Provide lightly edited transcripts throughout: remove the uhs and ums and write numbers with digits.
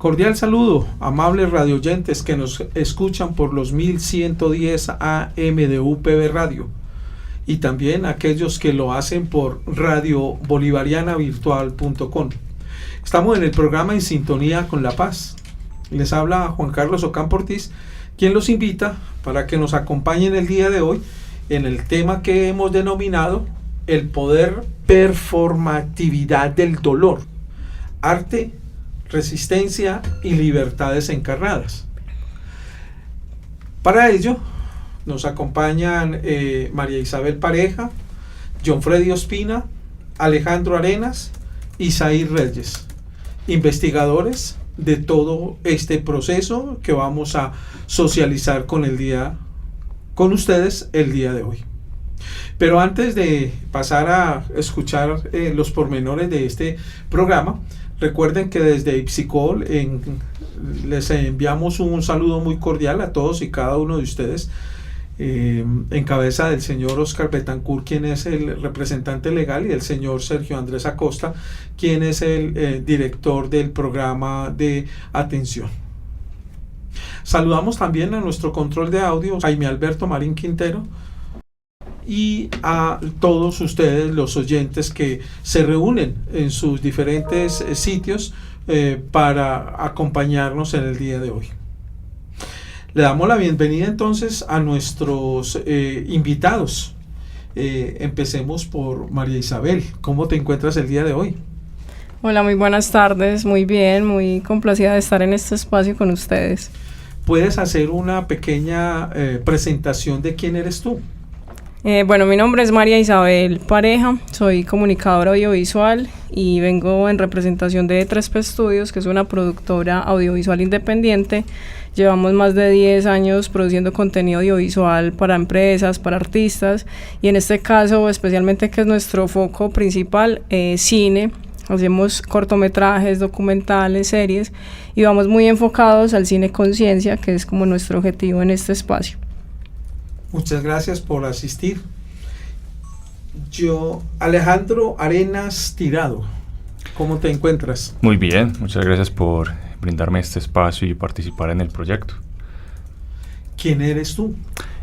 Cordial saludo, amables radioyentes que nos escuchan por los 1110 AM de UPB Radio y también aquellos que lo hacen por radiobolivarianavirtual.com. Estamos en el programa En Sintonía con la Paz. Les habla Juan Carlos Ocampo Ortiz, quien los invita para que nos acompañen el día de hoy en el tema que hemos denominado el poder performatividad del dolor, arte, resistencia y libertades encarnadas. Para ello nos acompañan María Isabel Pareja, John Freddy Ospina, Alejandro Arenas y Zair Reyes, investigadores de todo este proceso que vamos a socializar con ustedes el día de hoy. Pero antes de pasar a escuchar los pormenores de este programa, recuerden que desde Ipsicol les enviamos un saludo muy cordial a todos y cada uno de ustedes, en cabeza del señor Oscar Betancourt, quien es el representante legal, y del señor Sergio Andrés Acosta, quien es el director del programa de atención. Saludamos también a nuestro control de audio, Jaime Alberto Marín Quintero, y a todos ustedes, los oyentes que se reúnen en sus diferentes sitios para acompañarnos en el día de hoy. Le damos la bienvenida entonces a nuestros invitados. Empecemos por María Isabel. ¿Cómo te encuentras el día de hoy? Hola, muy buenas tardes. Muy bien, muy complacida de estar en este espacio con ustedes. ¿Puedes hacer una pequeña presentación de quién eres tú? Bueno, mi nombre es María Isabel Pareja, soy comunicadora audiovisual y vengo en representación de 3P Studios, que es una productora audiovisual independiente. Llevamos más de 10 años produciendo contenido audiovisual para empresas, para artistas, y en este caso, especialmente, que es nuestro foco principal, cine. Hacemos cortometrajes, documentales, series, y vamos muy enfocados al cine conciencia, que es como nuestro objetivo en este espacio. Muchas gracias por asistir. Alejandro Arenas Tirado, ¿cómo te encuentras? Muy bien, muchas gracias por brindarme este espacio y participar en el proyecto. ¿Quién eres tú?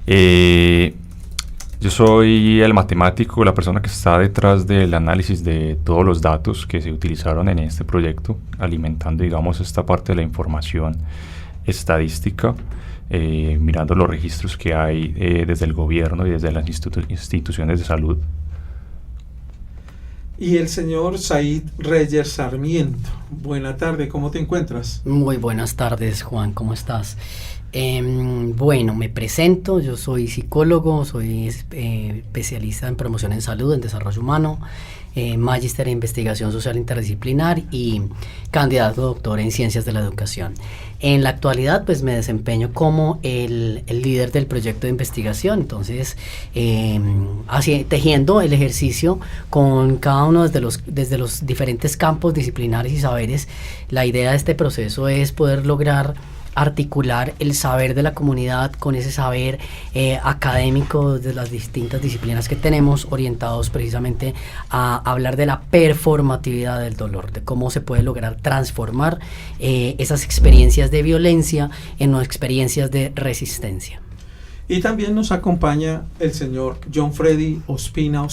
Yo soy el matemático, la persona que está detrás del análisis de todos los datos que se utilizaron en este proyecto, alimentando, digamos, esta parte de la información estadística, mirando los registros que hay desde el gobierno y desde las instituciones de salud. Y el señor Zair Reyes Sarmiento. Buena tarde, ¿cómo te encuentras? Muy buenas tardes, Juan, ¿cómo estás? Bueno, me presento, yo soy psicólogo, soy especialista en promoción en salud, en desarrollo humano, magíster en investigación social interdisciplinar y candidato a doctor en ciencias de la educación. En la actualidad, pues me desempeño como el líder del proyecto de investigación, entonces tejiendo el ejercicio con cada uno desde los diferentes campos disciplinares y saberes. La idea de este proceso es poder lograr articular el saber de la comunidad con ese saber académico de las distintas disciplinas que tenemos, orientados precisamente a hablar de la performatividad del dolor, de cómo se puede lograr transformar esas experiencias de violencia en experiencias de resistencia. Y también nos acompaña el señor John Freddy Ospina.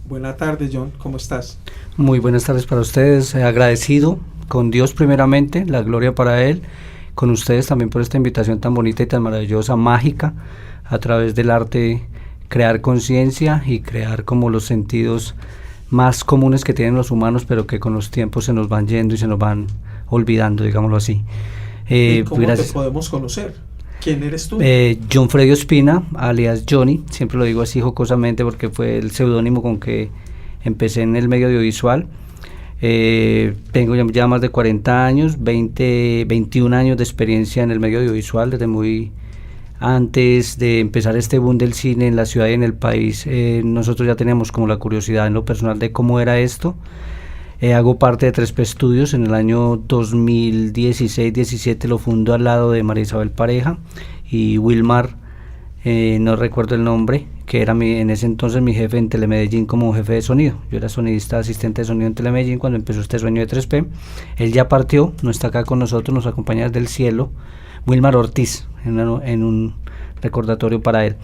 Buenas tardes, John, ¿cómo estás? Muy buenas tardes para ustedes, agradecido con Dios primeramente, la gloria para Él, con ustedes también por esta invitación tan bonita y tan maravillosa, mágica, a través del arte, crear conciencia y crear como los sentidos más comunes que tienen los humanos, pero que con los tiempos se nos van yendo y se nos van olvidando, digámoslo así. ¿Y cómo te podemos conocer? ¿Quién eres tú? John Freddy Ospina, alias Johnny, siempre lo digo así jocosamente porque fue el seudónimo con que empecé en el medio audiovisual. Tengo ya más de 40 años, 21 años de experiencia en el medio audiovisual, desde muy antes de empezar este boom del cine en la ciudad y en el país. Nosotros ya teníamos como la curiosidad en lo personal de cómo era esto. Hago parte de 3P Studios. En el año 2016-17 lo fundo al lado de María Isabel Pareja y Wilmar, no recuerdo el nombre, que era en ese entonces mi jefe en Telemedellín como jefe de sonido. Yo era sonidista asistente de sonido en Telemedellín cuando empezó este sueño de 3P. Él ya partió, no está acá con nosotros, nos acompaña desde el cielo, Wilmar Ortiz, en un recordatorio para él.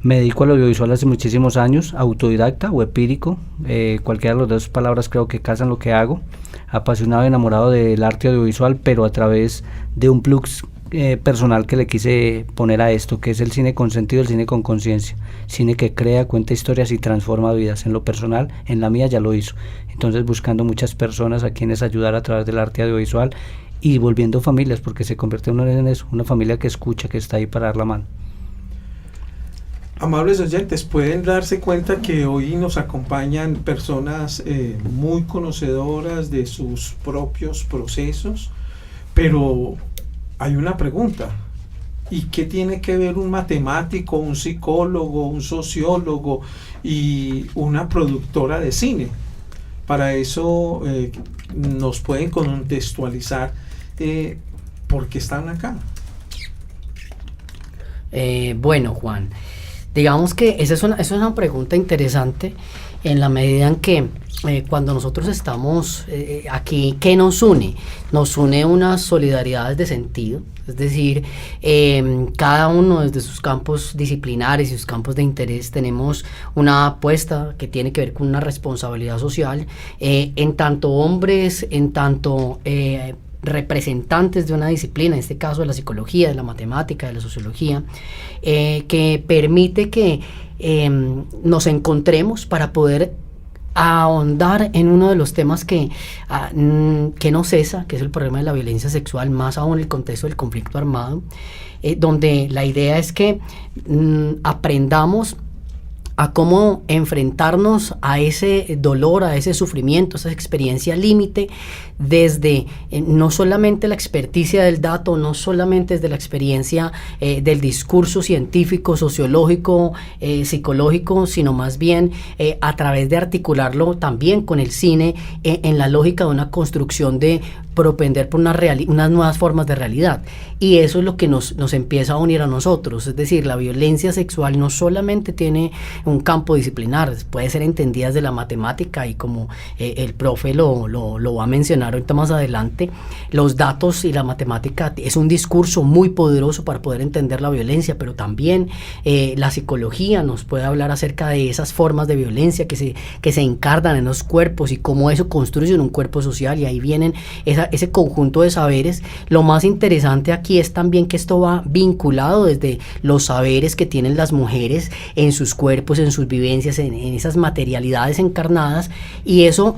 Me dedico al audiovisual hace muchísimos años, autodidacta o empírico, cualquiera de las dos palabras creo que casan lo que hago, apasionado y enamorado del arte audiovisual, pero a través de un plus personal que le quise poner a esto, que es el cine con sentido, el cine con conciencia, cine que crea, cuenta historias y transforma vidas. En lo personal, en la mía ya lo hizo, entonces buscando muchas personas a quienes ayudar a través del arte audiovisual y volviendo familias, porque se convierte uno en eso, una familia que escucha, que está ahí para dar la mano. Amables oyentes, pueden darse cuenta que hoy nos acompañan personas muy conocedoras de sus propios procesos, pero hay una pregunta: ¿y qué tiene que ver un matemático, un psicólogo, un sociólogo y una productora de cine? Para eso nos pueden contextualizar por qué están acá. Bueno, Juan, digamos que esa es una pregunta interesante en la medida en que cuando nosotros estamos aquí, ¿qué nos une? Nos une unas solidaridades de sentido, es decir, cada uno desde sus campos disciplinares y sus campos de interés tenemos una apuesta que tiene que ver con una responsabilidad social, en tanto hombres, en tanto representantes de una disciplina, en este caso de la psicología, de la matemática, de la sociología, que permite que nos encontremos para poder ahondar en uno de los temas que no cesa, que es el problema de la violencia sexual, más aún en el contexto del conflicto armado, donde la idea es que aprendamos a cómo enfrentarnos a ese dolor, a ese sufrimiento, a esa experiencia límite, desde no solamente la experticia del dato, no solamente desde la experiencia del discurso científico, sociológico, psicológico, sino más bien a través de articularlo también con el cine en la lógica de una construcción de propender por unas nuevas formas de realidad. Y eso es lo que nos empieza a unir a nosotros, es decir, la violencia sexual no solamente tiene un campo disciplinar, puede ser entendida desde la matemática y como el profe lo va a mencionar ahorita más adelante, los datos y la matemática es un discurso muy poderoso para poder entender la violencia, pero también la psicología nos puede hablar acerca de esas formas de violencia que se encarnan en los cuerpos y cómo eso construye un cuerpo social, y ahí vienen ese conjunto de saberes. Lo más interesante aquí es también que esto va vinculado desde los saberes que tienen las mujeres en sus cuerpos, en sus vivencias, en esas materialidades encarnadas, y eso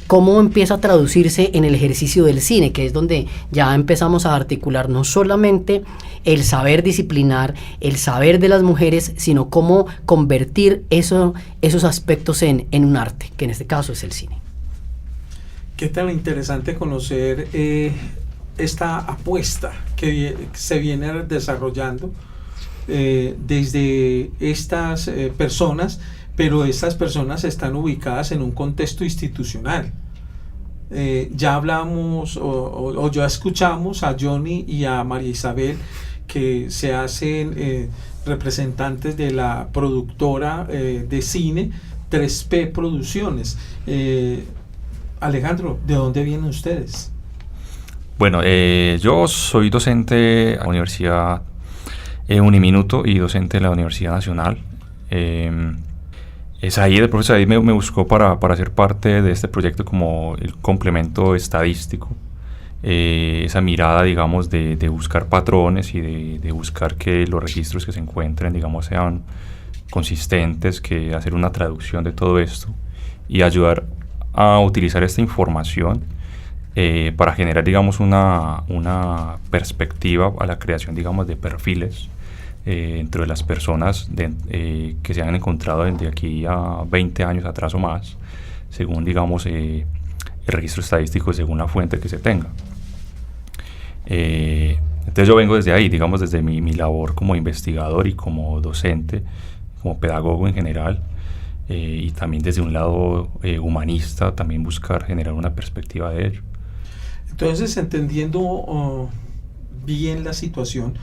cómo empieza a traducirse en el ejercicio del cine, que es donde ya empezamos a articular no solamente el saber disciplinar, el saber de las mujeres, sino cómo convertir esos aspectos en un arte, que en este caso es el cine. Qué tan interesante conocer esta apuesta que se viene desarrollando desde estas personas, pero estas personas están ubicadas en un contexto institucional. Ya hablamos o ya escuchamos a Johnny y a María Isabel, que se hacen representantes de la productora de cine 3P Producciones. Alejandro, ¿de dónde vienen ustedes? Bueno, yo soy docente de la Universidad Uniminuto y docente de la Universidad Nacional. Es ahí, el profesor Said me buscó para ser parte de este proyecto como el complemento estadístico, esa mirada, digamos, de buscar patrones y de buscar que los registros que se encuentren, digamos, sean consistentes, que hacer una traducción de todo esto y ayudar a utilizar esta información para generar, digamos, una perspectiva a la creación, digamos, de perfiles entre las personas que se han encontrado desde aquí a 20 años atrás o más, según, digamos, el registro estadístico, según la fuente que se tenga. Entonces yo vengo desde ahí, digamos, desde mi labor como investigador y como docente, como pedagogo en general, y también desde un lado humanista, también buscar generar una perspectiva de ello. Entonces, entendiendo bien la situación,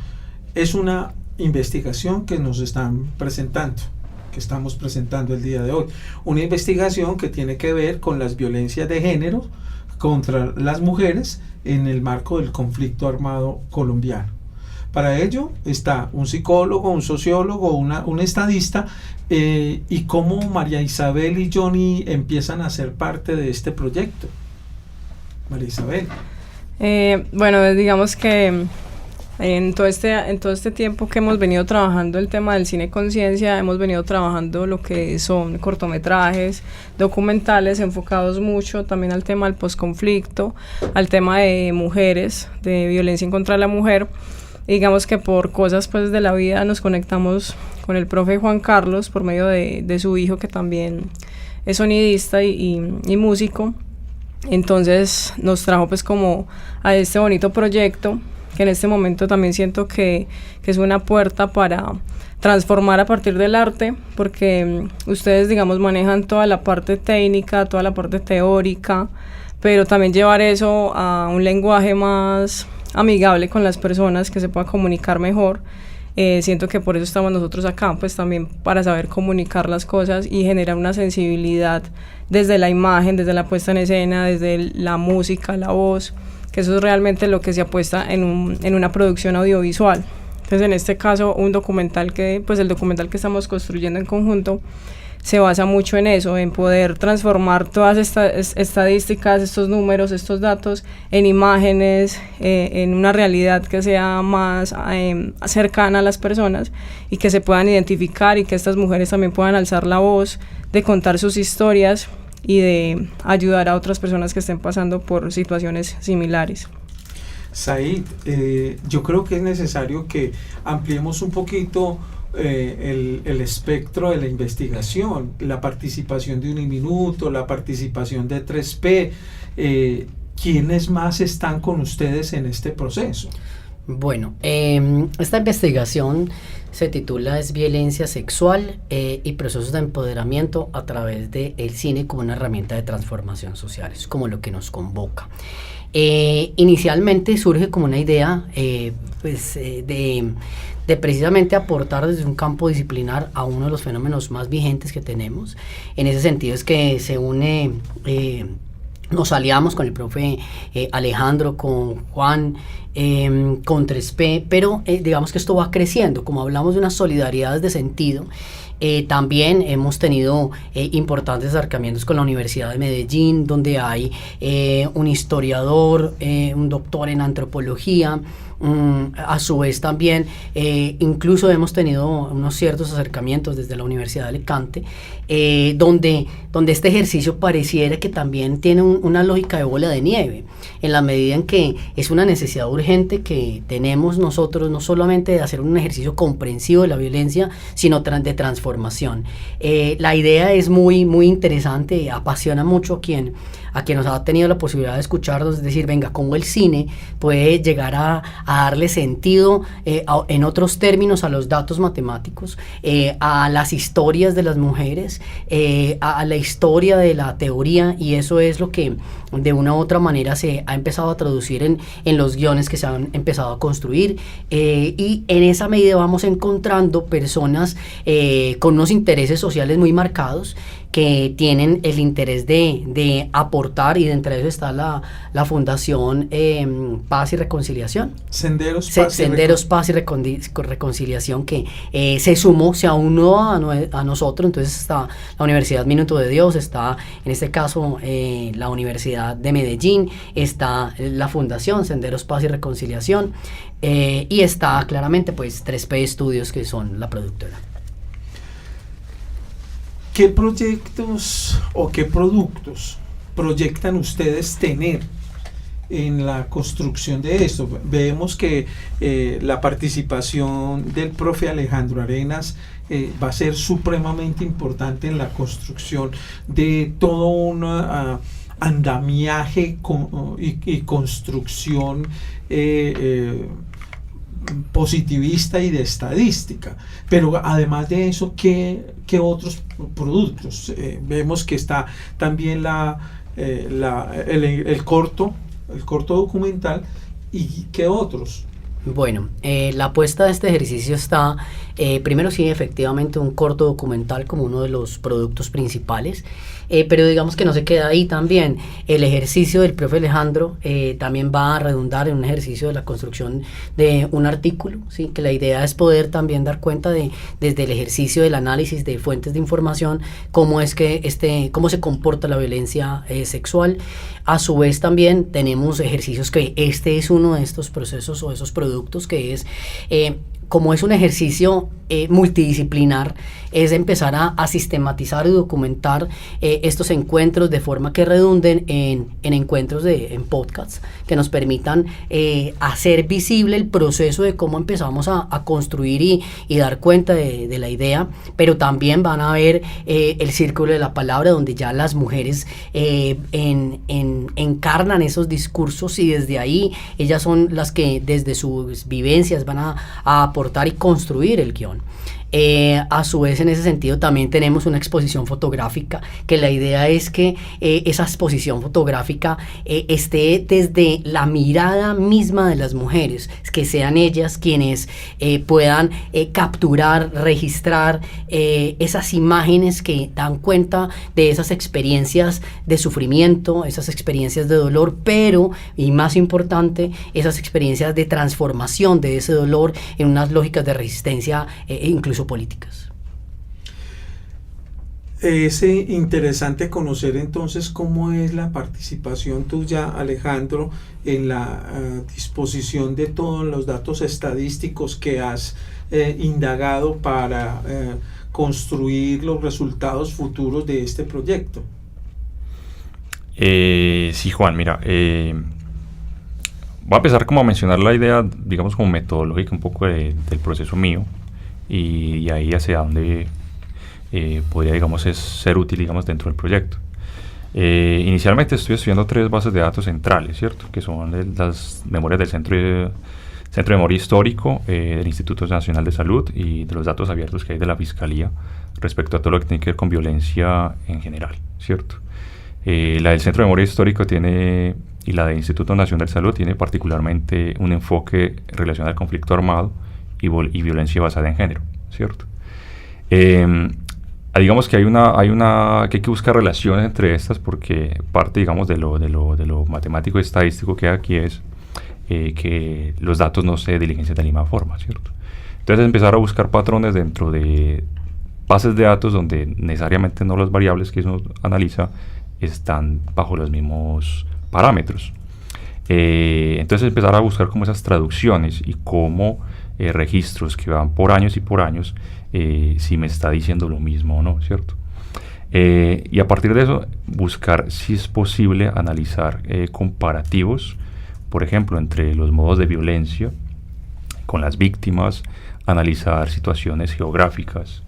es una investigación que nos están presentando. que estamos presentando el día de hoy. Una investigación que tiene que ver con las violencias de género contra las mujeres en el marco del conflicto armado colombiano. Para ello está un psicólogo, un sociólogo, un estadista, y cómo María Isabel y Johnny empiezan a ser parte de este proyecto. María Isabel. Bueno, digamos que en todo este tiempo que hemos venido trabajando el tema del cine conciencia, hemos venido trabajando lo que son cortometrajes, documentales enfocados mucho también al tema del posconflicto, al tema de mujeres, de violencia en contra de la mujer. Y digamos que por cosas pues de la vida nos conectamos con el profe Juan Carlos por medio de su hijo, que también es sonidista y músico. Entonces nos trajo pues como a este bonito proyecto, que en este momento también siento que es una puerta para transformar a partir del arte, porque ustedes, digamos, manejan toda la parte técnica, toda la parte teórica, pero también llevar eso a un lenguaje más amigable con las personas, que se pueda comunicar mejor. Siento que por eso estamos nosotros acá, pues también para saber comunicar las cosas y generar una sensibilidad desde la imagen, desde la puesta en escena, desde la música, la voz, que eso es realmente lo que se apuesta en una producción audiovisual. Entonces, en este caso, el documental que estamos construyendo en conjunto se basa mucho en eso, en poder transformar todas estas estadísticas, estos números, estos datos en imágenes, en una realidad que sea más cercana a las personas y que se puedan identificar, y que estas mujeres también puedan alzar la voz de contar sus historias y de ayudar a otras personas que estén pasando por situaciones similares. Said, yo creo que es necesario que ampliemos un poquito el espectro de la investigación, la participación de Uniminuto, la participación de 3P. ¿Quiénes más están con ustedes en este proceso? Bueno, esta investigación se titula Es violencia sexual y procesos de empoderamiento a través del cine como una herramienta de transformación social. Es como lo que nos convoca. Inicialmente surge como una idea de precisamente aportar desde un campo disciplinar a uno de los fenómenos más vigentes que tenemos. En ese sentido es que se une, nos aliamos con el profe Alejandro, con Juan, con 3P, pero digamos que esto va creciendo, como hablamos de unas solidaridades de sentido. También hemos tenido importantes acercamientos con la Universidad de Medellín, donde hay un historiador, un doctor en antropología. A su vez también incluso hemos tenido unos ciertos acercamientos desde la Universidad de Alicante, donde este ejercicio pareciera que también tiene una lógica de bola de nieve, en la medida en que es una necesidad urgente que tenemos nosotros, no solamente de hacer un ejercicio comprensivo de la violencia, sino de transformación. La idea es muy, muy interesante, apasiona mucho a quien nos ha tenido la posibilidad de escucharnos, es decir, venga, cómo el cine puede llegar a darle sentido en otros términos a los datos matemáticos, a las historias de las mujeres, a la historia de la teoría, y eso es lo que de una u otra manera se ha empezado a traducir en los guiones que se han empezado a construir, y en esa medida vamos encontrando personas con unos intereses sociales muy marcados, que tienen el interés de aportar, y de entre eso está la Fundación Paz y Reconciliación. Senderos Paz y Reconciliación, que se unió a nosotros. Entonces está la Universidad Minuto de Dios, está en este caso la Universidad de Medellín, está la Fundación Senderos Paz y Reconciliación, y está claramente pues 3P Estudios, que son la productora. ¿Qué proyectos o qué productos proyectan ustedes tener en la construcción de esto? Vemos que la participación del profe Alejandro Arenas va a ser supremamente importante en la construcción de todo un andamiaje y construcción positivista y de estadística. Pero además de eso, ¿qué otros productos? Vemos que está también el corto documental, y ¿qué otros? Bueno, la apuesta de este ejercicio está, primero sí, efectivamente un corto documental como uno de los productos principales, pero digamos que no se queda ahí también. El ejercicio del profe Alejandro también va a redundar en un ejercicio de la construcción de un artículo, ¿sí? Que la idea es poder también dar cuenta desde el ejercicio del análisis de fuentes de información, cómo es que cómo se comporta la violencia sexual. A su vez también tenemos ejercicios que este es uno de estos procesos o esos productos que es, como es un ejercicio multidisciplinar, es empezar a sistematizar y documentar estos encuentros de forma que redunden en encuentros en podcasts que nos permitan hacer visible el proceso de cómo empezamos a construir y dar cuenta de la idea, pero también van a ver el círculo de la palabra, donde ya las mujeres encarnan esos discursos, y desde ahí ellas son las que desde sus vivencias van a aportar y construir el guión. A su vez, en ese sentido también tenemos una exposición fotográfica, que la idea es que esa exposición fotográfica esté desde la mirada misma de las mujeres, que sean ellas quienes puedan capturar, registrar esas imágenes que dan cuenta de esas experiencias de sufrimiento, esas experiencias de dolor, pero, y más importante, esas experiencias de transformación de ese dolor en unas lógicas de resistencia incluso políticas. Es interesante conocer entonces cómo es la participación tuya, Alejandro, en la disposición de todos los datos estadísticos que has indagado para construir los resultados futuros de este proyecto. Sí, Juan, mira, voy a empezar como a mencionar la idea, digamos, como metodológica un poco del proceso mío, y ahí hacia dónde podría, digamos, ser útil, digamos, dentro del proyecto. Inicialmente estoy estudiando 3 bases de datos centrales, ¿cierto? Que son las memorias del Centro de Memoria Histórico, del Instituto Nacional de Salud, y de los datos abiertos que hay de la Fiscalía respecto a todo lo que tiene que ver con violencia en general, ¿cierto? La del Centro de Memoria Histórico y la del Instituto Nacional de Salud tiene particularmente un enfoque relacionado al conflicto armado y violencia basada en género, ¿cierto? Digamos que que hay que buscar relaciones entre estas, porque parte, digamos, de lo matemático y estadístico que hay aquí es que los datos no se diligencian de la misma forma, ¿cierto? Entonces empezar a buscar patrones dentro de bases de datos donde necesariamente no las variables que uno analiza están bajo los mismos parámetros. Entonces empezar a buscar como esas traducciones y cómo registros que van por años y por años, si me está diciendo lo mismo o no, ¿cierto? Y a partir de eso, buscar si es posible analizar comparativos, por ejemplo, entre los modos de violencia con las víctimas, analizar situaciones geográficas,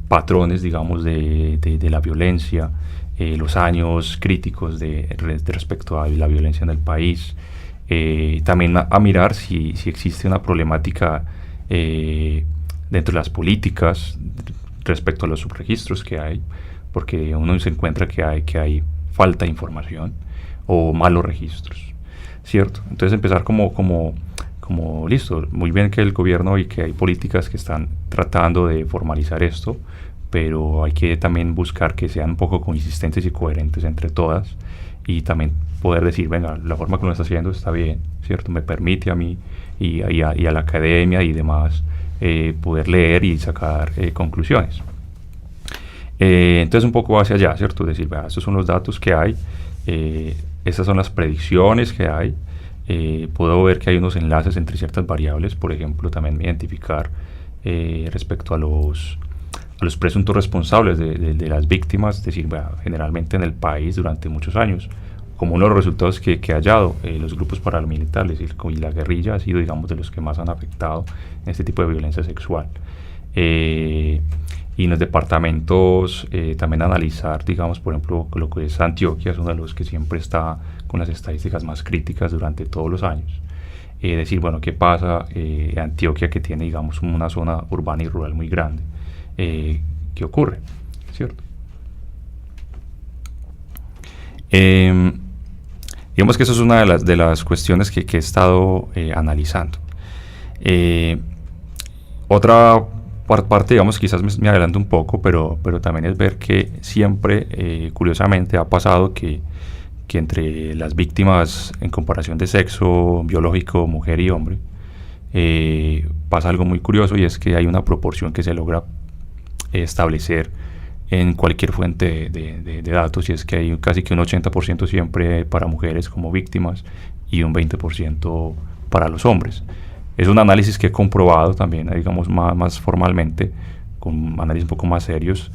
patrones, digamos, de la violencia, los años críticos respecto a la violencia en el país. También a mirar si existe una problemática dentro de las políticas respecto a los subregistros que hay, porque uno se encuentra que hay falta de información o malos registros, ¿cierto? Entonces empezar como listo, muy bien que el gobierno y que hay políticas que están tratando de formalizar esto, pero hay que también buscar que sean un poco consistentes y coherentes entre todas, y también poder decir, venga, la forma que lo está haciendo está bien, ¿cierto? Me permite a mí y a la academia y demás poder leer y sacar conclusiones. Entonces un poco hacia allá, ¿cierto? Decir, vea, estos son los datos que hay, estas son las predicciones que hay, puedo ver que hay unos enlaces entre ciertas variables, por ejemplo, también identificar respecto a los presuntos responsables de las víctimas, es decir, bueno, generalmente en el país durante muchos años, como uno de los resultados que ha hallado, los grupos paramilitares y la guerrilla ha sido, digamos, de los que más han afectado en este tipo de violencia sexual. Y en los departamentos también analizar, digamos, por ejemplo, lo que es Antioquia, es uno de los que siempre está con las estadísticas más críticas durante todos los años. Decir, bueno, ¿qué pasa Antioquia, que tiene, digamos, una zona urbana y rural muy grande? ¿Qué ocurre? ¿Cierto? Digamos que eso es una de las cuestiones que he estado analizando. Otra parte, digamos, quizás me adelanto un poco, pero también es ver que siempre, curiosamente, ha pasado que entre las víctimas en comparación de sexo biológico, mujer y hombre, pasa algo muy curioso, y es que hay una proporción que se logra establecer en cualquier fuente de datos, y es que hay casi que un 80% siempre para mujeres como víctimas y un 20% para los hombres. Es un análisis que he comprobado también, digamos, más formalmente, con análisis un poco más serios,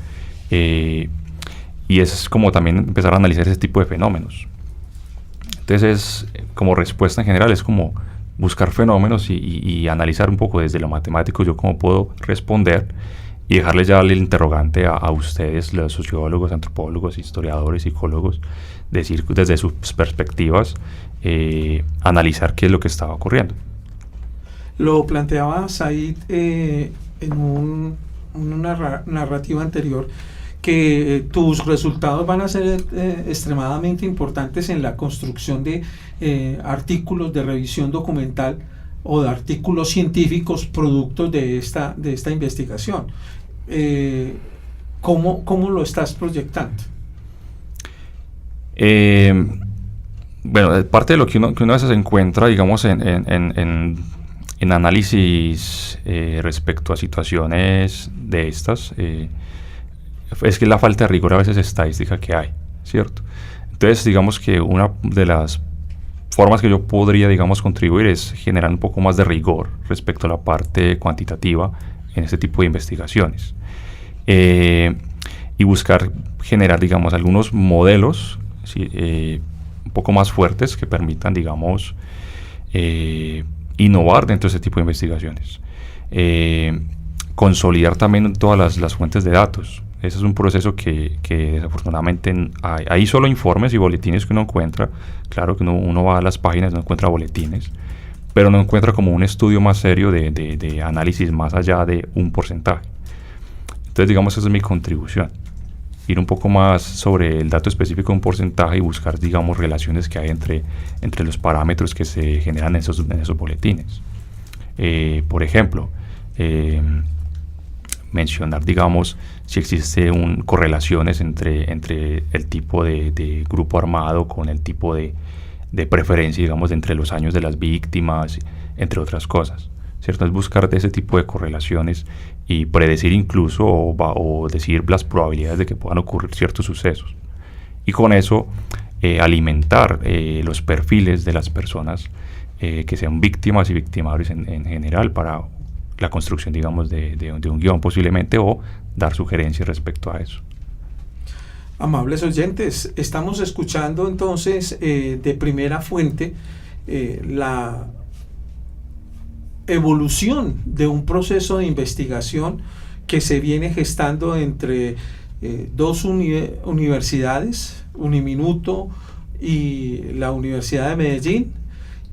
y es como también empezar a analizar ese tipo de fenómenos. Entonces, como respuesta en general, es como buscar fenómenos y analizar un poco desde lo matemático yo cómo puedo responder, y dejarles ya el interrogante a ustedes, los sociólogos, antropólogos, historiadores, psicólogos, decir desde sus perspectivas, analizar qué es lo que estaba ocurriendo. Lo planteaba Said en una narrativa anterior, que tus resultados van a ser extremadamente importantes en la construcción de artículos de revisión documental o de artículos científicos productos de esta investigación. ¿Cómo lo estás proyectando? Bueno, parte de lo que uno a veces encuentra, digamos, en análisis respecto a situaciones de estas, es que la falta de rigor a veces estadística que hay, ¿cierto? Entonces, digamos que una de las formas que yo podría, digamos, contribuir es generar un poco más de rigor respecto a la parte cuantitativa en este tipo de investigaciones, y buscar generar, digamos, algunos modelos, ¿sí? Un poco más fuertes que permitan, digamos, innovar dentro de este tipo de investigaciones, consolidar también todas las fuentes de datos. Ese es un proceso que desafortunadamente hay solo informes y boletines que uno encuentra. Claro que uno va a las páginas, no encuentra boletines, pero no encuentra como un estudio más serio de análisis más allá de un porcentaje. Entonces, digamos, esa es mi contribución, ir un poco más sobre el dato específico de un porcentaje y buscar, digamos, relaciones que hay entre los parámetros que se generan en esos boletines. Por ejemplo, mencionar, digamos, si existe correlaciones entre el tipo de grupo armado con el tipo de preferencia, digamos, entre los años de las víctimas, entre otras cosas, ¿cierto? Es buscar ese tipo de correlaciones y predecir incluso o decir las probabilidades de que puedan ocurrir ciertos sucesos, y con eso alimentar los perfiles de las personas que sean víctimas y victimarios en general, para la construcción, digamos, de un guión posiblemente, o dar sugerencias respecto a eso. Amables oyentes, estamos escuchando entonces de primera fuente la evolución de un proceso de investigación que se viene gestando entre dos universidades, Uniminuto y la Universidad de Medellín,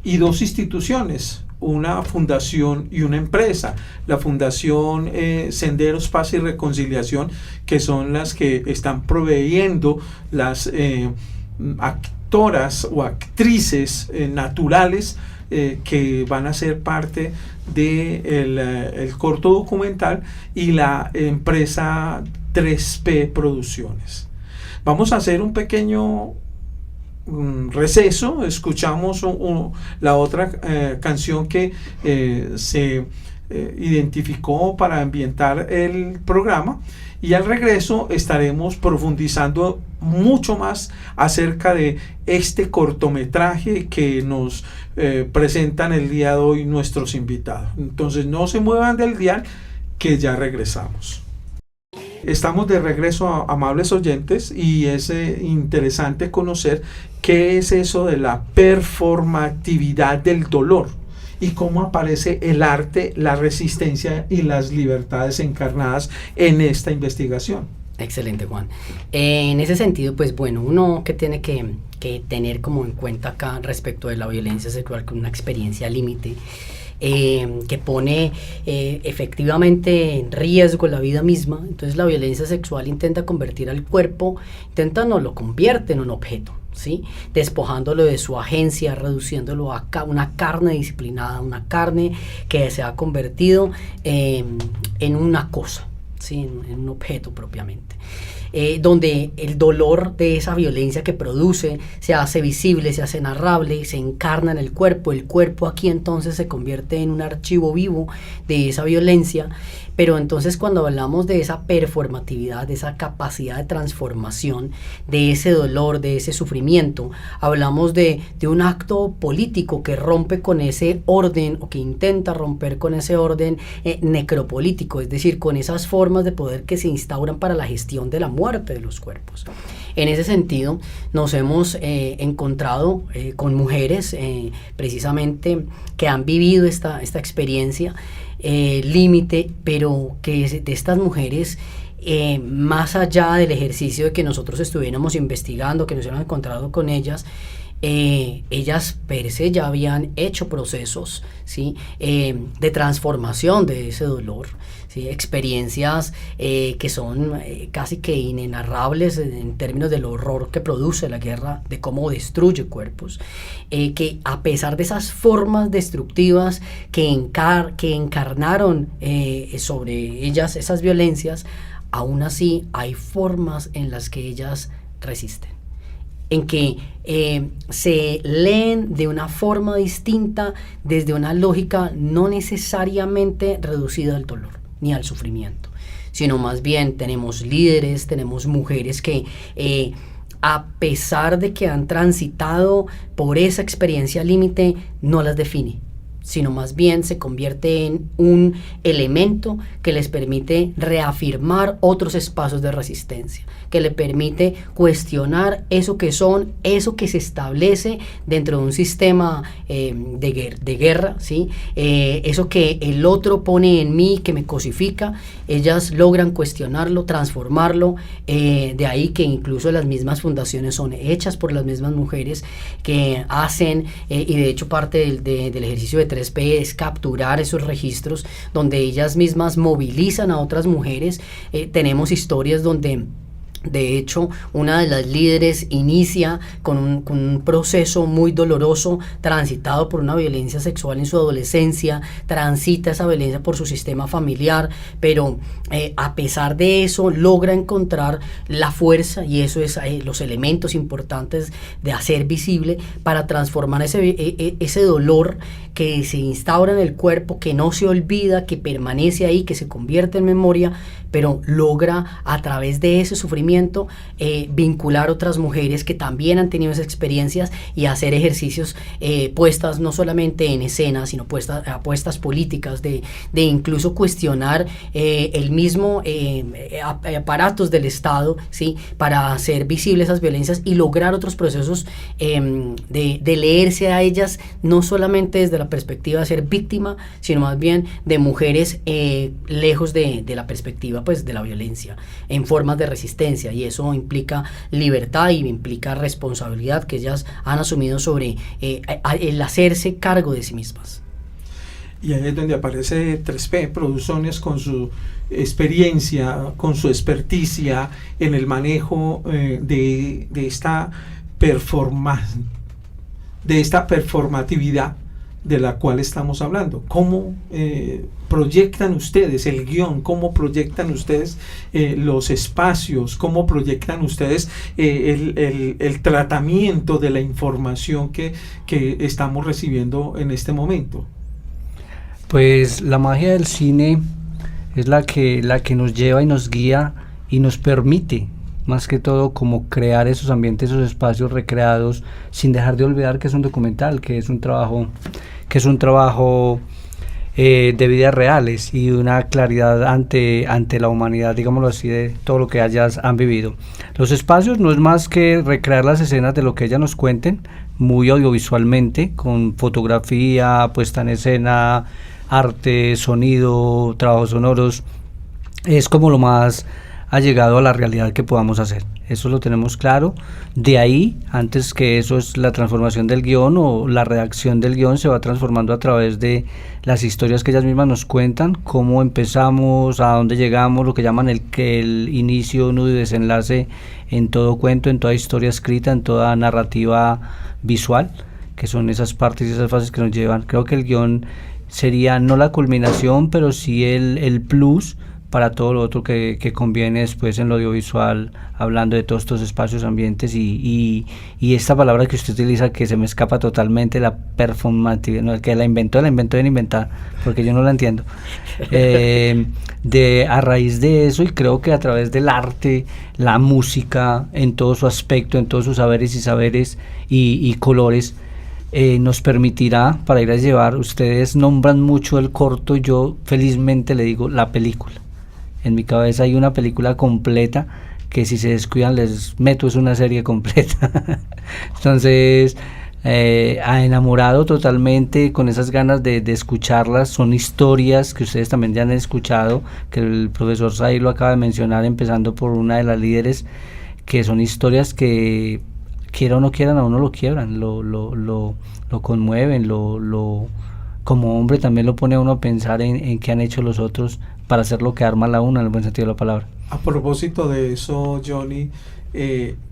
y dos instituciones, una fundación y una empresa. La fundación Senderos, Paz y Reconciliación, que son las que están proveyendo las actoras o actrices naturales que van a ser parte del el corto documental, y la empresa 3P Producciones. Vamos a hacer un pequeño receso, escuchamos la otra canción que se identificó para ambientar el programa, y al regreso estaremos profundizando mucho más acerca de este cortometraje que nos presentan el día de hoy nuestros invitados. Entonces no se muevan del dial, que ya regresamos. Estamos de regreso, amables oyentes, y es interesante conocer qué es eso de la performatividad del dolor y cómo aparece el arte, la resistencia y las libertades encarnadas en esta investigación. Excelente, Juan. En ese sentido, pues bueno, uno que tiene que tener como en cuenta acá respecto de la violencia sexual con una experiencia límite, que pone efectivamente en riesgo la vida misma. Entonces la violencia sexual intenta convertir al cuerpo, no lo convierte en un objeto, ¿sí? Despojándolo de su agencia, reduciéndolo a una carne disciplinada, una carne que se ha convertido en una cosa, ¿sí? En un objeto propiamente. Donde el dolor de esa violencia que produce se hace visible, se hace narrable, se encarna en el cuerpo aquí entonces se convierte en un archivo vivo de esa violencia. Pero entonces cuando hablamos de esa performatividad, de esa capacidad de transformación, de ese dolor, de ese sufrimiento, hablamos de un acto político que rompe con ese orden, o que intenta romper con ese orden necropolítico, es decir, con esas formas de poder que se instauran para la gestión de la muerte de los cuerpos. En ese sentido, nos hemos encontrado con mujeres precisamente que han vivido esta experiencia límite, pero que de estas mujeres, más allá del ejercicio de que nosotros estuviéramos investigando, que nos hemos encontrado con ellas, ellas per se ya habían hecho procesos, ¿sí? De transformación de ese dolor, ¿sí? Experiencias que son casi que inenarrables en términos del horror que produce la guerra, de cómo destruye cuerpos, que a pesar de esas formas destructivas que encarnaron sobre ellas esas violencias, aún así hay formas en las que ellas resisten, en que se leen de una forma distinta, desde una lógica no necesariamente reducida al dolor ni al sufrimiento, sino más bien tenemos líderes, tenemos mujeres que a pesar de que han transitado por esa experiencia límite, no las define, sino más bien se convierte en un elemento que les permite reafirmar otros espacios de resistencia, que le permite cuestionar eso que son, eso que se establece dentro de un sistema de guerra, ¿sí? Eso que el otro pone en mí, que me cosifica. Ellas logran cuestionarlo, transformarlo, de ahí que incluso las mismas fundaciones son hechas por las mismas mujeres que hacen, y de hecho parte del ejercicio de 3P es capturar esos registros donde ellas mismas movilizan a otras mujeres. Tenemos historias donde de hecho una de las líderes inicia con un proceso muy doloroso, transitado por una violencia sexual en su adolescencia, transita esa violencia por su sistema familiar, pero a pesar de eso logra encontrar la fuerza, y eso es los elementos importantes de hacer visible para transformar ese dolor que se instaura en el cuerpo, que no se olvida, que permanece ahí, que se convierte en memoria, pero logra a través de ese sufrimiento vincular otras mujeres que también han tenido esas experiencias y hacer ejercicios puestas no solamente en escena, sino apuestas políticas de incluso cuestionar el mismo aparatos del Estado, ¿sí? Para hacer visibles esas violencias y lograr otros procesos de leerse a ellas no solamente desde la perspectiva de ser víctima, sino más bien de mujeres lejos de la perspectiva pues de la violencia, en formas de resistencia, y eso implica libertad y implica responsabilidad que ellas han asumido sobre el hacerse cargo de sí mismas. Y ahí es donde aparece 3P Producciones con su experiencia, con su experticia en el manejo de esta performatividad de la cual estamos hablando. ¿Cómo proyectan ustedes el guión? ¿Cómo proyectan ustedes los espacios? ¿Cómo proyectan ustedes el tratamiento de la información que estamos recibiendo en este momento? Pues la magia del cine es la que nos lleva y nos guía y nos permite, más que todo, como crear esos ambientes, esos espacios recreados, sin dejar de olvidar que es un documental, que es un trabajo de vidas reales y una claridad ante la humanidad, digámoslo así, de todo lo que ellas han vivido. Los espacios no es más que recrear las escenas de lo que ellas nos cuenten, muy audiovisualmente, con fotografía, puesta en escena, arte, sonido, trabajos sonoros. Es como lo más allegado a la realidad que podamos hacer. Eso lo tenemos claro. De ahí, antes que eso, es la transformación del guión, o la redacción del guión se va transformando a través de las historias que ellas mismas nos cuentan, cómo empezamos, a dónde llegamos, lo que llaman el inicio, nudo y desenlace en todo cuento, en toda historia escrita, en toda narrativa visual, que son esas partes y esas fases que nos llevan. Creo que el guión sería no la culminación, pero sí el plus para todo lo otro que conviene después en lo audiovisual, hablando de todos estos espacios, ambientes y esta palabra que usted utiliza, que se me escapa totalmente, la performatividad, no, que la inventó en inventar, porque yo no la entiendo. A raíz de eso, y creo que a través del arte, la música, en todo su aspecto, en todos sus saberes y colores, nos permitirá para ir a llevar. Ustedes nombran mucho el corto, yo felizmente le digo la película. En mi cabeza hay una película completa que si se descuidan les meto, es una serie completa. Entonces, enamorado totalmente, con esas ganas de escucharlas. Son historias que ustedes también ya han escuchado, que el profesor Zahir lo acaba de mencionar, empezando por una de las líderes, que son historias que, quiera o no quieran, a uno lo quiebran, lo conmueven, como hombre también lo pone a uno a pensar en qué han hecho los otros para hacer lo que arma la una, en el buen sentido de la palabra. A propósito de eso, Johnny,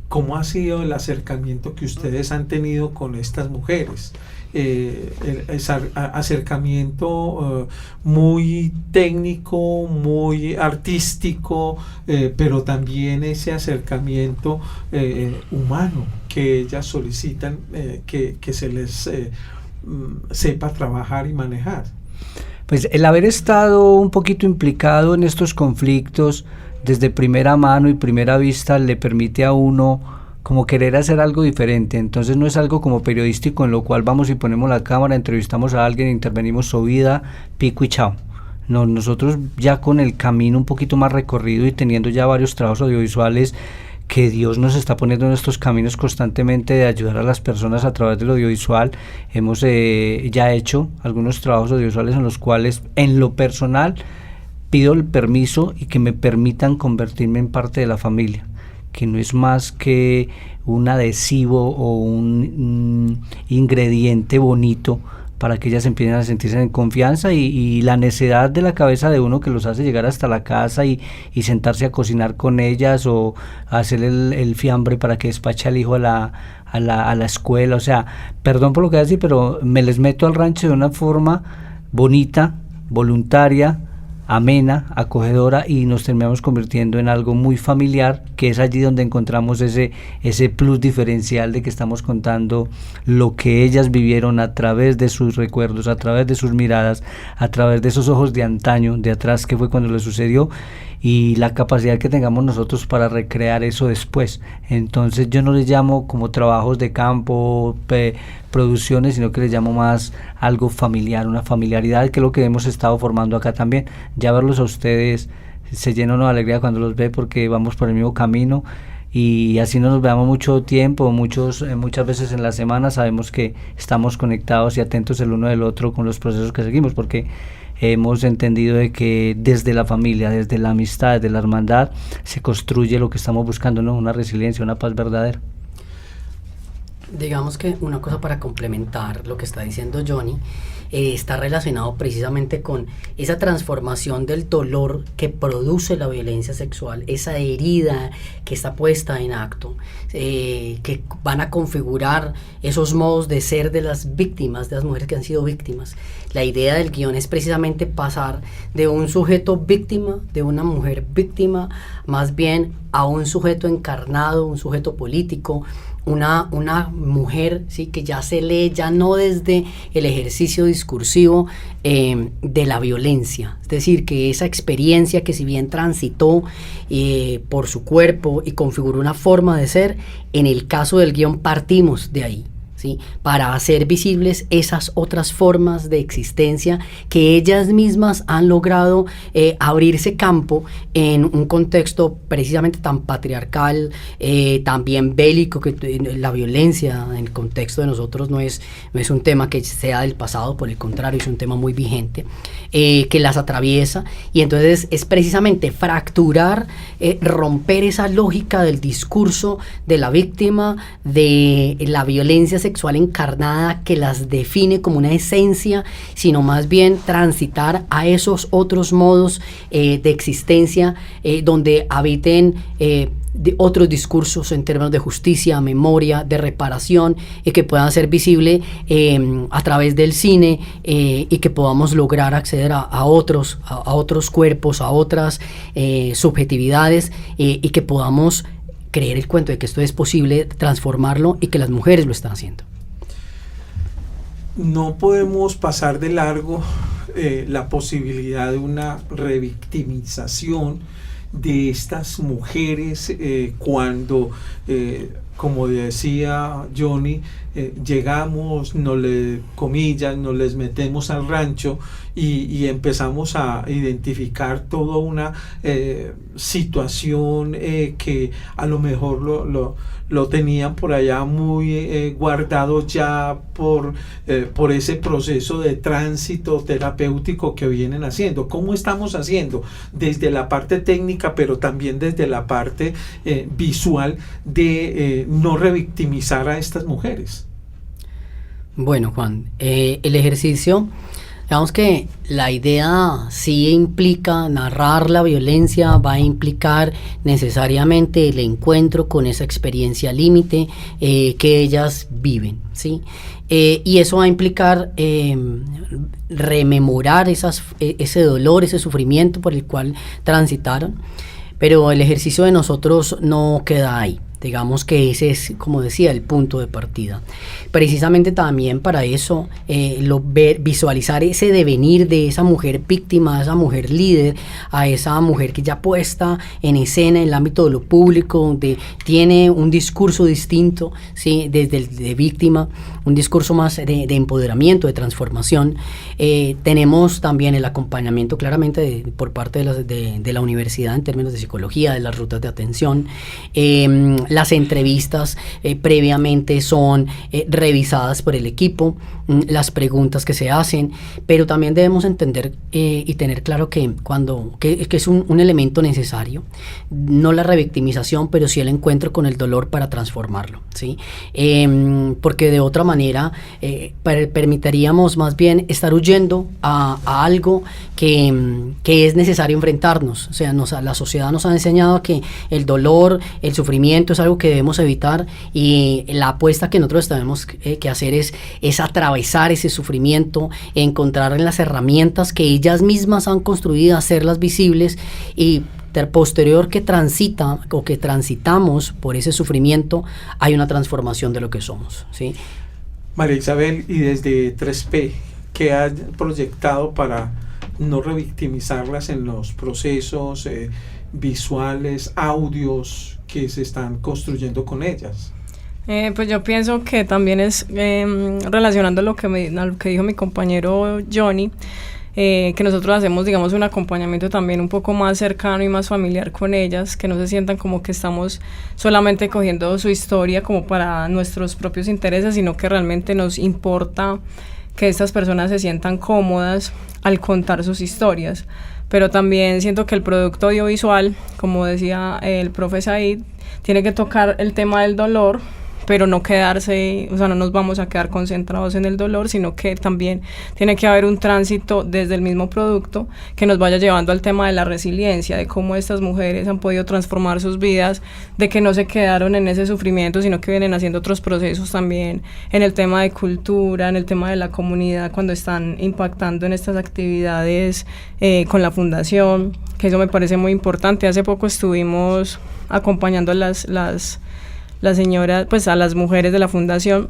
¿cómo ha sido el acercamiento que ustedes han tenido con estas mujeres? Acercamiento muy técnico, muy artístico, pero también ese acercamiento humano que ellas solicitan, que se les sepa trabajar y manejar. Pues el haber estado un poquito implicado en estos conflictos desde primera mano y primera vista le permite a uno como querer hacer algo diferente. Entonces no es algo como periodístico en lo cual vamos y ponemos la cámara, entrevistamos a alguien, intervenimos su vida, pico y chao. No, nosotros ya con el camino un poquito más recorrido y teniendo ya varios trabajos audiovisuales que Dios nos está poniendo en estos caminos constantemente de ayudar a las personas a través del audiovisual, hemos ya hecho algunos trabajos audiovisuales en los cuales en lo personal pido el permiso y que me permitan convertirme en parte de la familia, que no es más que un adhesivo o un ingrediente bonito para que ellas empiecen a sentirse en confianza y la necedad de la cabeza de uno que los hace llegar hasta la casa y sentarse a cocinar con ellas o a hacer el fiambre para que despache al hijo a la escuela. O sea, perdón por lo que voy a decir, pero me les meto al rancho de una forma bonita, voluntaria, amena, acogedora, y nos terminamos convirtiendo en algo muy familiar, que es allí donde encontramos ese plus diferencial de que estamos contando lo que ellas vivieron a través de sus recuerdos, a través de sus miradas, a través de esos ojos de antaño, de atrás, que fue cuando les sucedió, y la capacidad que tengamos nosotros para recrear eso después. Entonces yo no les llamo como trabajos de campo, producciones, sino que les llamo más algo familiar, una familiaridad, que es lo que hemos estado formando acá también. Ya verlos a ustedes se llena uno de alegría cuando los ve, porque vamos por el mismo camino, y así no nos veamos mucho tiempo, muchas veces en la semana, sabemos que estamos conectados y atentos el uno del otro con los procesos que seguimos, porque hemos entendido de que desde la familia, desde la amistad, desde la hermandad, se construye lo que estamos buscando, ¿no? Una resiliencia, una paz verdadera. Digamos que una cosa para complementar lo que está diciendo Johnny, está relacionado precisamente con esa transformación del dolor que produce la violencia sexual, esa herida que está puesta en acto, que van a configurar esos modos de ser de las víctimas, de las mujeres que han sido víctimas. La idea del guión es precisamente pasar de un sujeto víctima, de una mujer víctima, más bien a un sujeto encarnado, un sujeto político, una mujer, ¿sí?, que ya se lee ya no desde el ejercicio discursivo de la violencia, es decir, que esa experiencia que si bien transitó por su cuerpo y configuró una forma de ser, en el caso del guión partimos de ahí, ¿sí? Para hacer visibles esas otras formas de existencia que ellas mismas han logrado abrirse campo en un contexto precisamente tan patriarcal, también bélico, que la violencia en el contexto de nosotros no es un tema que sea del pasado, por el contrario, es un tema muy vigente, que las atraviesa, y entonces es precisamente fracturar, romper esa lógica del discurso de la víctima, de la violencia sexual encarnada que las define como una esencia, sino más bien transitar a esos otros modos de existencia donde habiten de otros discursos en términos de justicia, memoria, de reparación, y que puedan ser visibles a través del cine, y que podamos lograr acceder a otros cuerpos, a otras subjetividades, y que podamos creer el cuento de que esto es posible transformarlo y que las mujeres lo están haciendo. No podemos pasar de largo la posibilidad de una revictimización de estas mujeres cuando, como decía Johnny, llegamos, nos les metemos al rancho y empezamos a identificar toda una situación que a lo mejor lo tenían por allá muy guardado ya por ese proceso de tránsito terapéutico que vienen haciendo. ¿Cómo estamos haciendo? Desde la parte técnica, pero también desde la parte visual de no revictimizar a estas mujeres. Bueno, Juan, el ejercicio, digamos que la idea sí implica narrar la violencia, va a implicar necesariamente el encuentro con esa experiencia límite que ellas viven, ¿sí? Y eso va a implicar rememorar ese dolor, ese sufrimiento por el cual transitaron, pero el ejercicio de nosotros no queda ahí. Digamos que ese es, como decía, el punto de partida. Precisamente también para eso, visualizar ese devenir de esa mujer víctima, de esa mujer líder, a esa mujer que ya puesta en escena en el ámbito de lo público, donde tiene un discurso distinto, ¿sí? Desde el de víctima, un discurso más de empoderamiento, de transformación. Tenemos también el acompañamiento claramente por parte de la universidad en términos de psicología, de las rutas de atención. Las entrevistas previamente son revisadas por el equipo, las preguntas que se hacen, pero también debemos entender y tener claro que es un elemento necesario, no la revictimización, pero sí el encuentro con el dolor para transformarlo, ¿sí? Porque de otra manera permitiríamos más bien estar huyendo a algo que es necesario enfrentarnos. O sea, la sociedad nos ha enseñado que el dolor, el sufrimiento es algo que debemos evitar, y la apuesta que nosotros tenemos que hacer es atravesar ese sufrimiento, encontrar en las herramientas que ellas mismas han construido, hacerlas visibles, y posterior que transitamos por ese sufrimiento, hay una transformación de lo que somos, ¿sí? María Isabel, y desde 3P, ¿qué ha proyectado para no revictimizarlas en los procesos visuales, audios que se están construyendo con ellas? Pues yo pienso que también es relacionando lo que dijo mi compañero Johnny, que nosotros hacemos, digamos, un acompañamiento también un poco más cercano y más familiar con ellas, que no se sientan como que estamos solamente cogiendo su historia como para nuestros propios intereses, sino que realmente nos importa que estas personas se sientan cómodas al contar sus historias. Pero también siento que el producto audiovisual, como decía el profe Said, tiene que tocar el tema del dolor, pero no quedarse, o sea, no nos vamos a quedar concentrados en el dolor, sino que también tiene que haber un tránsito desde el mismo producto que nos vaya llevando al tema de la resiliencia, de cómo estas mujeres han podido transformar sus vidas, de que no se quedaron en ese sufrimiento, sino que vienen haciendo otros procesos también en el tema de cultura, en el tema de la comunidad, cuando están impactando en estas actividades con la fundación, que eso me parece muy importante. Hace poco estuvimos acompañando a las señoras, pues a las mujeres de la fundación,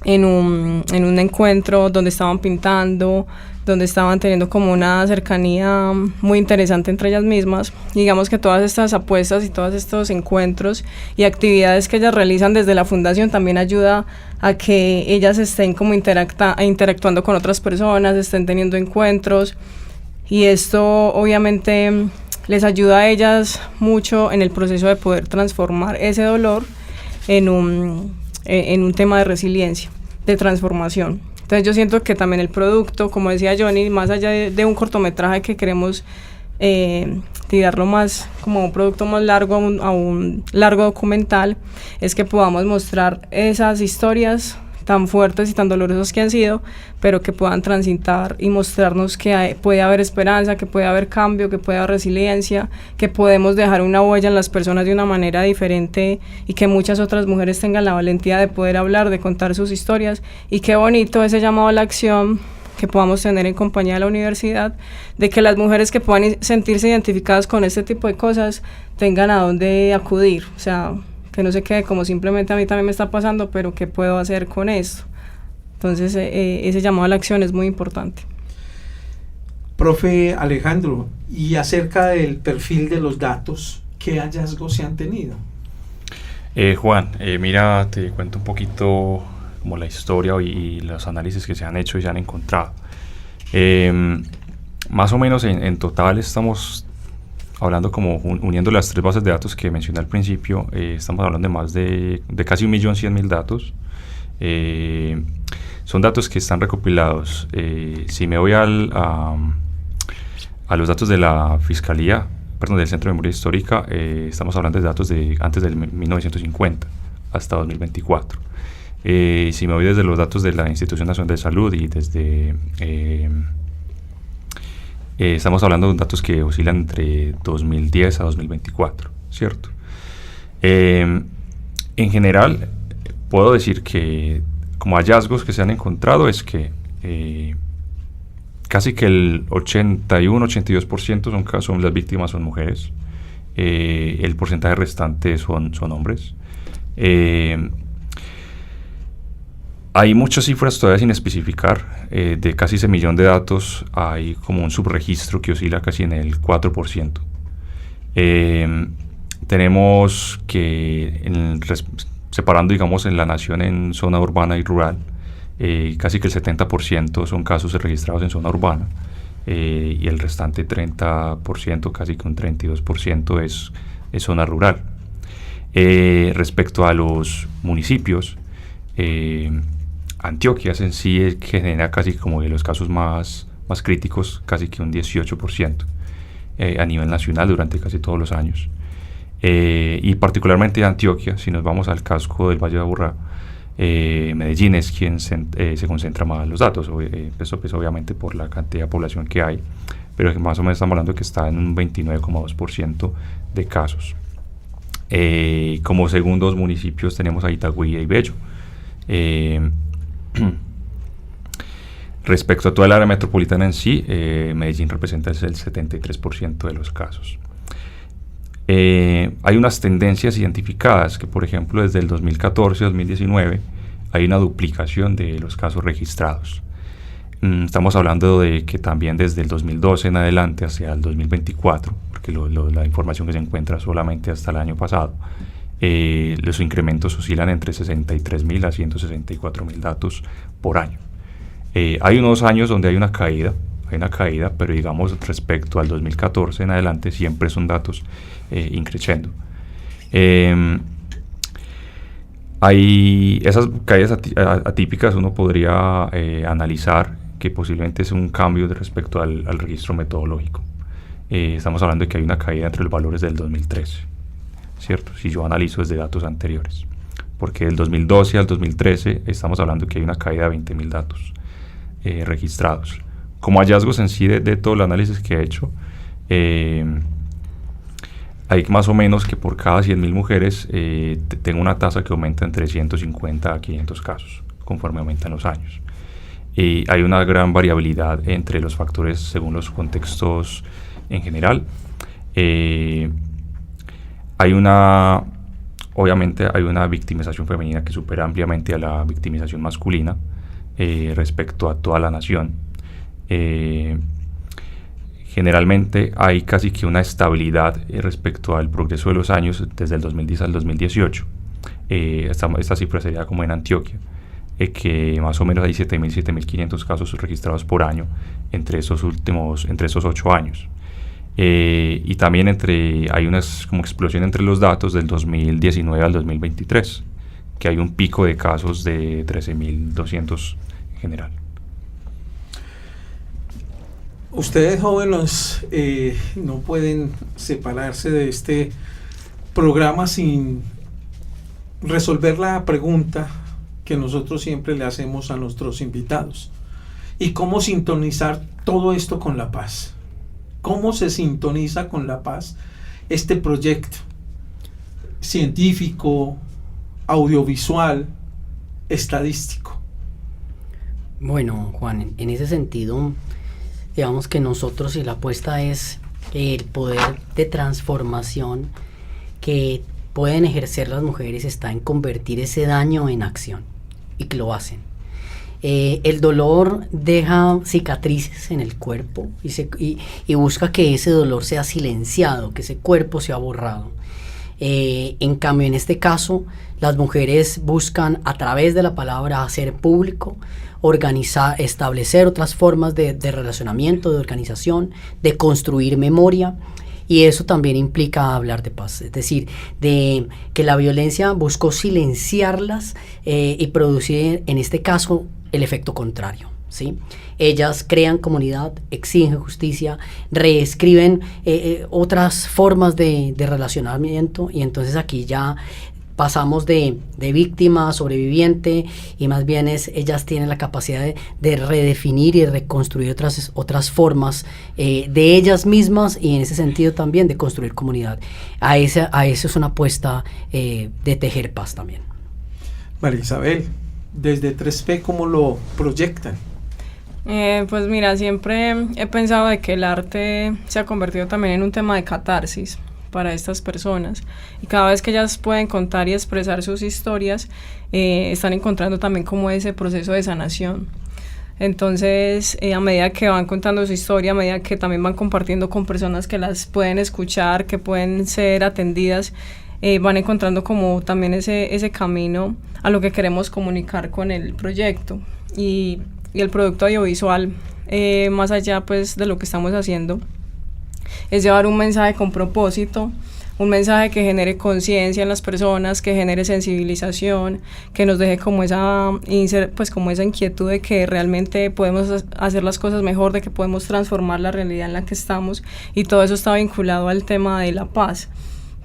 en un encuentro donde estaban pintando, donde estaban teniendo como una cercanía muy interesante entre ellas mismas. Digamos que todas estas apuestas y todos estos encuentros y actividades que ellas realizan desde la fundación también ayuda a que ellas estén como interactuando con otras personas, estén teniendo encuentros, y esto obviamente les ayuda a ellas mucho en el proceso de poder transformar ese dolor en un tema de resiliencia, de transformación. Entonces yo siento que también el producto, como decía Johnny, más allá de un cortometraje que queremos tirarlo más como un producto más largo a un largo documental, es que podamos mostrar esas historias tan fuertes y tan dolorosas que han sido, pero que puedan transitar y mostrarnos que puede haber esperanza, que puede haber cambio, que puede haber resiliencia, que podemos dejar una huella en las personas de una manera diferente, y que muchas otras mujeres tengan la valentía de poder hablar, de contar sus historias. Y qué bonito ese llamado a la acción que podamos tener en compañía de la universidad, de que las mujeres que puedan sentirse identificadas con este tipo de cosas tengan a dónde acudir, o sea, que no se quede como simplemente a mí también me está pasando, pero ¿qué puedo hacer con esto? Entonces ese llamado a la acción es muy importante. Profe Alejandro, y acerca del perfil de los datos, ¿qué hallazgos se han tenido? Juan, mira, te cuento un poquito como la historia y los análisis que se han hecho y se han encontrado. Más o menos en total estamos hablando, como uniendo las tres bases de datos que mencioné al principio, estamos hablando de más de casi 1.100.000 datos. Son datos que están recopilados. Si me voy a los datos de la Fiscalía, del Centro de Memoria Histórica, estamos hablando de datos de antes del 1950 hasta 2024. Si me voy desde los datos de la Institución Nacional de Salud y desde... estamos hablando de datos que oscilan entre 2010 a 2024, ¿cierto? En general, puedo decir que como hallazgos que se han encontrado es que casi que el 81-82% son las víctimas son mujeres, el porcentaje restante son hombres. Hay muchas cifras todavía sin especificar. De casi ese millón de datos hay como un subregistro que oscila casi en el 4%. Tenemos que separando, digamos, en la nación en zona urbana y rural, casi que el 70% son casos registrados en zona urbana, y el restante 30%, casi que un 32% es zona rural. Respecto a los municipios, Antioquia en sí genera casi como de los casos más críticos, casi que un 18% a nivel nacional durante casi todos los años. Y particularmente Antioquia, si nos vamos al casco del Valle de Aburrá, Medellín es quien se concentra más los datos, eso pues obviamente por la cantidad de población que hay, pero más o menos estamos hablando que está en un 29,2% de casos. Como segundos municipios tenemos a Itagüí y Bello. Respecto a toda el área metropolitana en sí, Medellín representa el 73% de los casos. Hay unas tendencias identificadas que, por ejemplo, desde el 2014-2019 hay una duplicación de los casos registrados. Estamos hablando de que también desde el 2012 en adelante hacia el 2024, porque la información que se encuentra solamente hasta el año pasado, los incrementos oscilan entre 63.000 a 164.000 datos por año. Hay unos años donde hay una caída, pero digamos respecto al 2014 en adelante siempre son datos increciendo. Hay esas caídas atípicas, uno podría analizar que posiblemente es un cambio respecto al registro metodológico. Estamos hablando de que hay una caída entre los valores del 2013, ¿cierto? Si yo analizo desde datos anteriores, porque del 2012 al 2013 estamos hablando que hay una caída de 20.000 datos registrados. Como hallazgos en sí de todo el análisis que he hecho, hay más o menos que por cada 100.000 mujeres tengo una tasa que aumenta entre 150 a 500 casos conforme aumentan los años. Hay una gran variabilidad entre los factores según los contextos en general. Hay una obviamente hay una victimización femenina que supera ampliamente a la victimización masculina respecto a toda la nación. Generalmente hay casi que una estabilidad respecto al progreso de los años desde el 2010 al 2018. Esta cifra sería como en Antioquia, que más o menos hay 7.000, 7.500 casos registrados por año entre esos 8 años. Y también hay una como explosión entre los datos del 2019 al 2023, que hay un pico de casos de 13.200 en general. Ustedes jóvenes no pueden separarse de este programa sin resolver la pregunta que nosotros siempre le hacemos a nuestros invitados. ¿Y cómo sintonizar todo esto con la paz? ¿Cómo se sintoniza con la paz este proyecto científico, audiovisual, estadístico? Bueno, Juan, en ese sentido, digamos que nosotros, y la apuesta es el poder de transformación que pueden ejercer las mujeres está en convertir ese daño en acción, y que lo hacen. El dolor deja cicatrices en el cuerpo y busca que ese dolor sea silenciado, que ese cuerpo sea borrado. En cambio, en este caso, las mujeres buscan a través de la palabra hacer público, organizar, establecer otras formas de relacionamiento, de organización, de construir memoria. Y eso también implica hablar de paz, es decir, de que la violencia buscó silenciarlas y producir, en este caso, el efecto contrario, ¿sí? Ellas crean comunidad, exigen justicia, reescriben otras formas de relacionamiento, y entonces aquí ya pasamos de víctima a sobreviviente, y más bien ellas tienen la capacidad de redefinir y reconstruir otras formas de ellas mismas, y en ese sentido también de construir comunidad. A eso es una apuesta de tejer paz también. María Isabel, desde 3P, ¿cómo lo proyectan? Pues mira, siempre he pensado de que el arte se ha convertido también en un tema de catarsis para estas personas, y cada vez que ellas pueden contar y expresar sus historias, están encontrando también como ese proceso de sanación. Entonces, a medida que van contando su historia, a medida que también van compartiendo con personas que las pueden escuchar, que pueden ser atendidas, van encontrando como también ese camino a lo que queremos comunicar con el proyecto. Y el producto audiovisual, más allá pues de lo que estamos haciendo, es llevar un mensaje con propósito, un mensaje que genere conciencia en las personas, que genere sensibilización, que nos deje como esa inquietud de que realmente podemos hacer las cosas mejor, de que podemos transformar la realidad en la que estamos, y todo eso está vinculado al tema de la paz.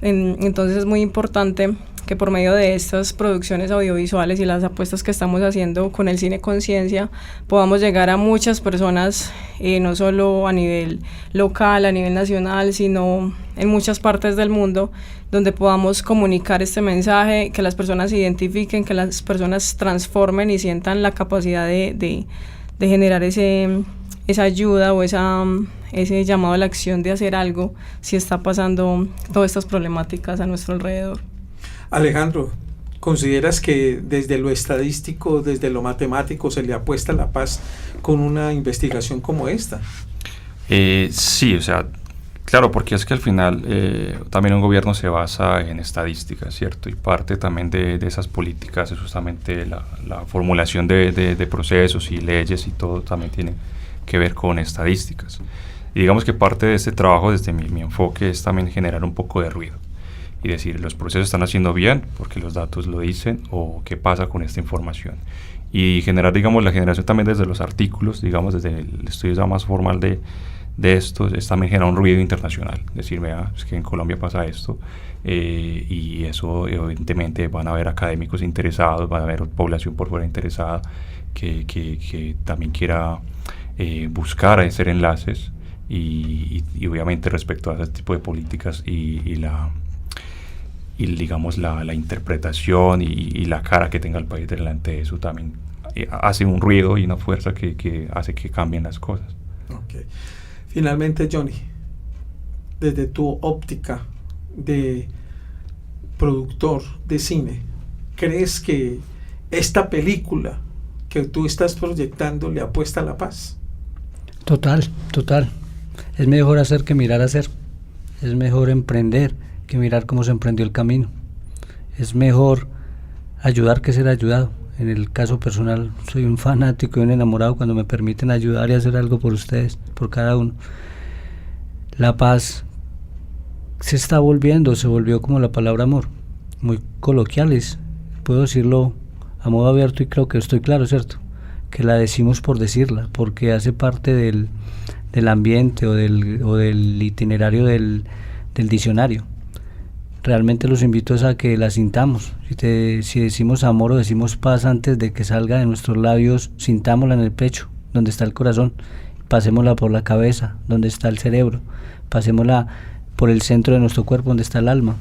Entonces es muy importante que por medio de estas producciones audiovisuales y las apuestas que estamos haciendo con el Cine Conciencia podamos llegar a muchas personas, no solo a nivel local, a nivel nacional, sino en muchas partes del mundo, donde podamos comunicar este mensaje, que las personas se identifiquen, que las personas transformen y sientan la capacidad de generar esa ayuda o ese llamado a la acción de hacer algo si está pasando todas estas problemáticas a nuestro alrededor. Alejandro, ¿consideras que desde lo estadístico, desde lo matemático, se le apuesta a la paz con una investigación como esta? Sí, o sea, claro, porque es que al final también un gobierno se basa en estadísticas, ¿cierto? Y parte también de esas políticas es justamente la formulación de procesos y leyes, y todo también tiene que ver con estadísticas. Y digamos que parte de este trabajo, desde mi enfoque, es también generar un poco de ruido y decir, los procesos están haciendo bien porque los datos lo dicen, o qué pasa con esta información. Y generar, digamos, la generación también desde los artículos, digamos, desde el estudio ya más formal de esto, es también generar un ruido internacional. Decir, vea, es que en Colombia pasa esto, y eso evidentemente van a haber académicos interesados, van a haber población por fuera interesada que también quiera buscar hacer enlaces, y obviamente respecto a ese tipo de políticas y digamos la interpretación y la cara que tenga el país delante de eso, también hace un ruido y una fuerza que hace que cambien las cosas. Okay. Finalmente, Johnny, desde tu óptica de productor de cine, ¿crees que esta película que tú estás proyectando le apuesta a la paz? Total, total. Es mejor hacer que mirar hacer. Es mejor emprender que mirar cómo se emprendió el camino. Es mejor ayudar que ser ayudado. En el caso personal, soy un fanático y un enamorado cuando me permiten ayudar y hacer algo por ustedes, por cada uno. La paz se está volviendo, se volvió como la palabra amor, muy coloquiales. Puedo decirlo a modo abierto y creo que estoy claro, ¿cierto? Que la decimos por decirla, porque hace parte del ambiente o del itinerario del diccionario. Realmente los invito a que la sintamos. Si decimos amor o decimos paz antes de que salga de nuestros labios, sintámosla en el pecho, donde está el corazón, pasémosla por la cabeza, donde está el cerebro, pasémosla por el centro de nuestro cuerpo, donde está el alma,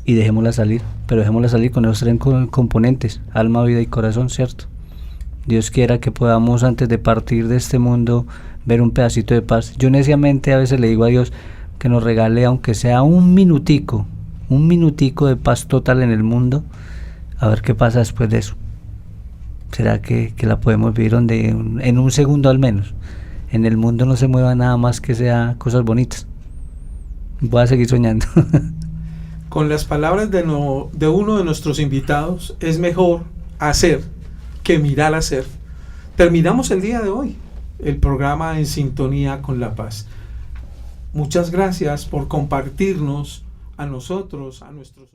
y dejémosla salir, pero dejémosla salir con esos tres componentes, alma, vida y corazón, ¿cierto? Dios quiera que podamos, antes de partir de este mundo, ver un pedacito de paz. Yo neciamente a veces le digo a Dios que nos regale, aunque sea un minutico de paz total en el mundo, a ver qué pasa después de eso. ¿Será que la podemos vivir en un segundo al menos? En el mundo no se mueva nada más que sea cosas bonitas. Voy a seguir soñando. Con las palabras de uno de nuestros invitados, es mejor hacer que mirar hacer. Terminamos el día de hoy el programa En Sintonía con la Paz. Muchas gracias por compartirnos a nosotros, a nuestros